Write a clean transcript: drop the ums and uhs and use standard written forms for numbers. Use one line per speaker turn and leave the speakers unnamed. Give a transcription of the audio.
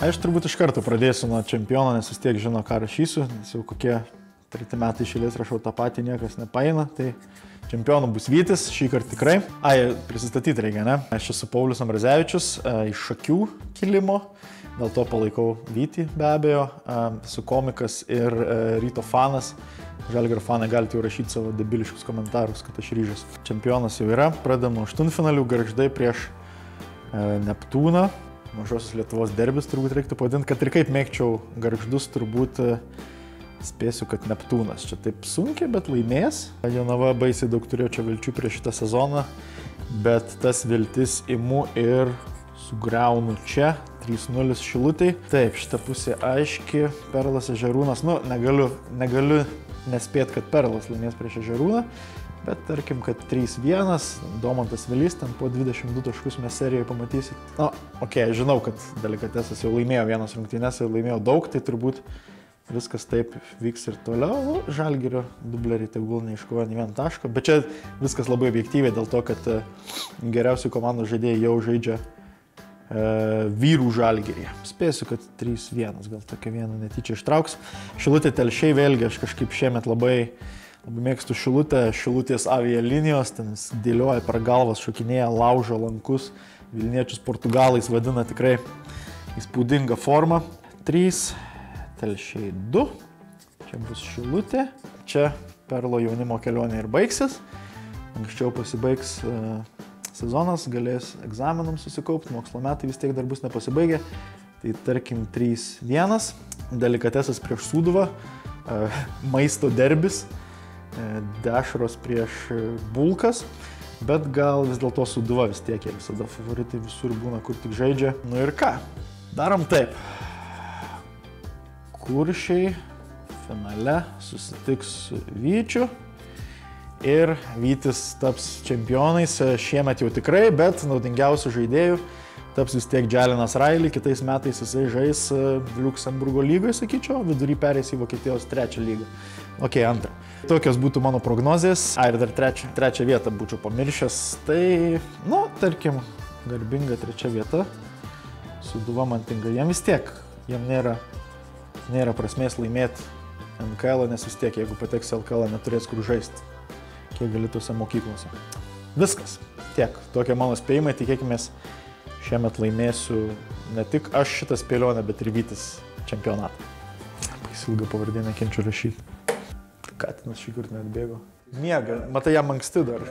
Aš turbūt iš karto pradėsiu nuo čempiono, nes vis tiek žino, ką rašysiu, nes jau kokie 3 metai iš eilės rašau tą patį, niekas nepaina, tai čempionu bus Vytis, šį kartą tikrai. Prisistatyti reikia, ne? Aš esu Paulius Ambrazevičius, iš Šakių kilimo, dėl to palaikau Vytį be abejo, esu komikas ir Ryto fanas. Žalgirio fanai galite jau rašyti savo debiliškus komentarus, kad aš ryžęs. Čempionas jau yra, pradedam nuo aštuntfinalių, Gargždai prieš Neptūną. Mažosios Lietuvos derbis turbūt reiktų pavadinti, kad ir kaip mėgčiau Gargždus, turbūt spėsiu, kad Neptūnas. Čia taip sunkiai, bet laimės. Jonava baisiai daug turėjo čia vilčių prieš šitą sezoną, bet tas viltis imu ir sugriaunu čia. 3-0 Šilutei. Taip, šitą pusė aiški. Perlas Ežerūnas. Nu, negaliu nespėti, kad Perlas laimės prieš Ežerūną. Bet tarkim, kad 3-1, Domantas Vilys, ten po 22 taškus mes serijoje pamatysit. Na, žinau, kad Delikatesas jau laimėjo vienas rungtynes ir laimėjo daug, tai turbūt viskas taip vyks ir toliau. Žalgirio dubleriai tegul neiškovojo nė vieną tašką, bet čia viskas labai objektyviai dėl to, kad geriausių komandų žaidėjai jau žaidžia vyrų Žalgiryje. Spėsiu, kad 3-1, gal tokia vieną netyčia ištrauks. Šilutė Telšiai vėlgi, aš kažkaip šiemet labai mėgstu Šilutę, Šilutės avialinijos, ten dėlioja per galvas, šokinėja, laužo lankus, Vilniečius Portugalais vadina tikrai įspūdingą formą. 3, Telšiai 2, čia bus Šilutė, čia Perlo jaunimo kelionė ir baigsis, anksčiau pasibaigs sezonas, galės egzaminams susikaupti, mokslo metai vis tiek dar bus nepasibaigę, tai tarkim 3-1, Delikatesas prieš Sūduvą, maisto derbis, Dešros prieš Bulkas, bet gal vis dėlto Sūduva vis tiek, jie visada favoritai visur būna, kur tik žaidžia. Nu ir ką? Darom taip. Kuršiai finale susitiks su Vyčiu ir Vytis taps čempionais šiemet jau tikrai, bet naudingiausių žaidėjų taps vis tiek Dželinas Railį, kitais metais jisai žais Liuksemburgo lygoje, sakyčiau, vidury perės į Vokietijos 3 lygą. Antrą. Tokios būtų mano prognozės. Ir dar trečią vietą būčiau pamiršęs. Tai, tarkim, garbinga 3 vieta. Sūduva man tinka. Jiem vis tiek, jiem nėra prasmės laimėti NKL, nes vis tiek, jeigu pateks LKL, neturės kur žaisti, kiek gali tuose mokyklose. Viskas. Tiek. Tokie mano spėjimai. Tikėkimės, šiemet laimėsiu ne tik aš šitą spėlionę, bet ir Vytis čempionatą. Ilgą pavardį nekenčiu rašyti. Katinas šį kartą neatbėgo. Miega. Matai, jam anksti dar.